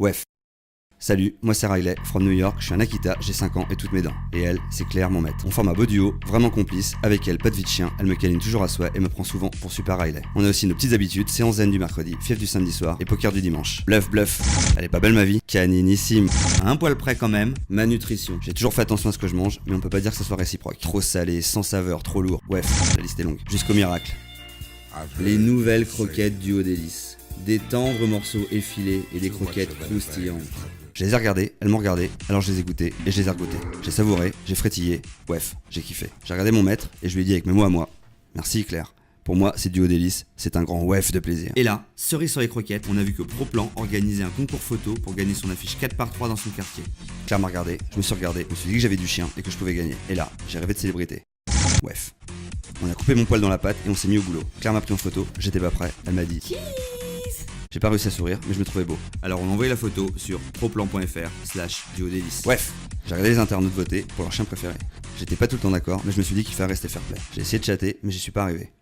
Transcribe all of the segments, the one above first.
Wef. Salut, moi c'est Riley, from New York, je suis un Akita, j'ai 5 ans et toutes mes dents. Et elle, c'est Claire, mon maître. On forme un beau duo, vraiment complice, avec elle, pas de vie de chien, elle me câline toujours à soi et me prend souvent pour Super Riley. On a aussi nos petites habitudes, séance zen du mercredi, fief du samedi soir et poker du dimanche. Bluff, bluff. Elle est pas belle ma vie, caninissime. À un poil près quand même, ma nutrition. J'ai toujours fait attention à ce que je mange, mais on peut pas dire que ce soit réciproque. Trop salé, sans saveur, trop lourd. Wef, la liste est longue. Jusqu'au miracle. Les nouvelles croquettes du Haut Délice. Des tendres morceaux effilés et des croquettes croustillantes. Je les ai regardées, elles m'ont regardé, alors je les ai goûtées et je les ai regotées. J'ai savouré, j'ai frétillé, bref, j'ai kiffé. J'ai regardé mon maître et je lui ai dit avec mes mots à moi, merci Claire. Pour moi, c'est du Haut Délice, c'est un grand wef de plaisir. Et là, cerise sur les croquettes, on a vu que Proplan organisait un concours photo pour gagner son affiche 4x3 dans son quartier. Claire m'a regardé, je me suis regardé, je me suis dit que j'avais du chien et que je pouvais gagner. Et là, j'ai rêvé de célébrité. Wef. On a coupé mon poil dans la pâte et on s'est mis au boulot. Claire m'a pris en photo, j'étais pas prêt, elle m'a dit j'ai pas réussi à sourire, mais je me trouvais beau. Alors on a envoyé la photo sur proplan.fr/duodélice. Bref, j'ai regardé les internautes voter pour leur chien préféré. J'étais pas tout le temps d'accord, mais je me suis dit qu'il fallait rester fair play. J'ai essayé de chatter, mais j'y suis pas arrivé.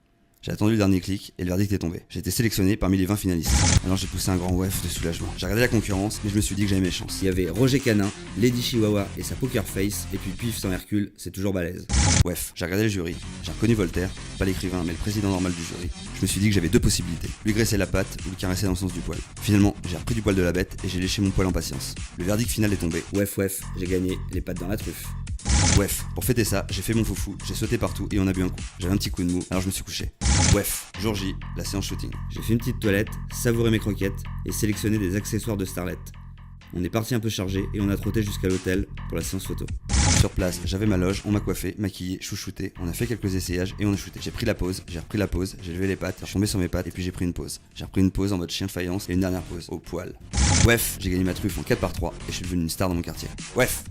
J'ai attendu le dernier clic et le verdict est tombé. J'ai été sélectionné parmi les 20 finalistes. Alors j'ai poussé un grand wef de soulagement. J'ai regardé la concurrence, mais je me suis dit que j'avais mes chances. Il y avait Roger Canin, Lady Chihuahua et sa poker face, et puis Pif sans Hercule, c'est toujours balèze. Wef, j'ai regardé le jury, j'ai reconnu Voltaire, pas l'écrivain mais le président normal du jury. Je me suis dit que j'avais deux possibilités, lui graisser la patte ou lui caresser dans le sens du poil. Finalement, j'ai repris du poil de la bête et j'ai léché mon poil en patience. Le verdict final est tombé. Wef, j'ai gagné, les pattes dans la truffe. Bref, pour fêter ça, j'ai fait mon foufou, j'ai sauté partout et on a bu un coup. J'avais un petit coup de mou, alors je me suis couché. Bref, jour J, la séance shooting. J'ai fait une petite toilette, savouré mes croquettes et sélectionné des accessoires de starlet. On est parti un peu chargé et on a trotté jusqu'à l'hôtel pour la séance photo. Sur place, j'avais ma loge, on m'a coiffé, maquillé, chouchouté, on a fait quelques essayages et on a shooté. J'ai pris la pause, j'ai repris la pause, j'ai levé les pattes, je suis tombé sur mes pattes et puis j'ai pris une pause. J'ai repris une pause en mode chien de faïence et une dernière pause, au poil. Bref, j'ai gagné ma truffe en 4x3 et je suis devenu une star dans mon quartier. Bref.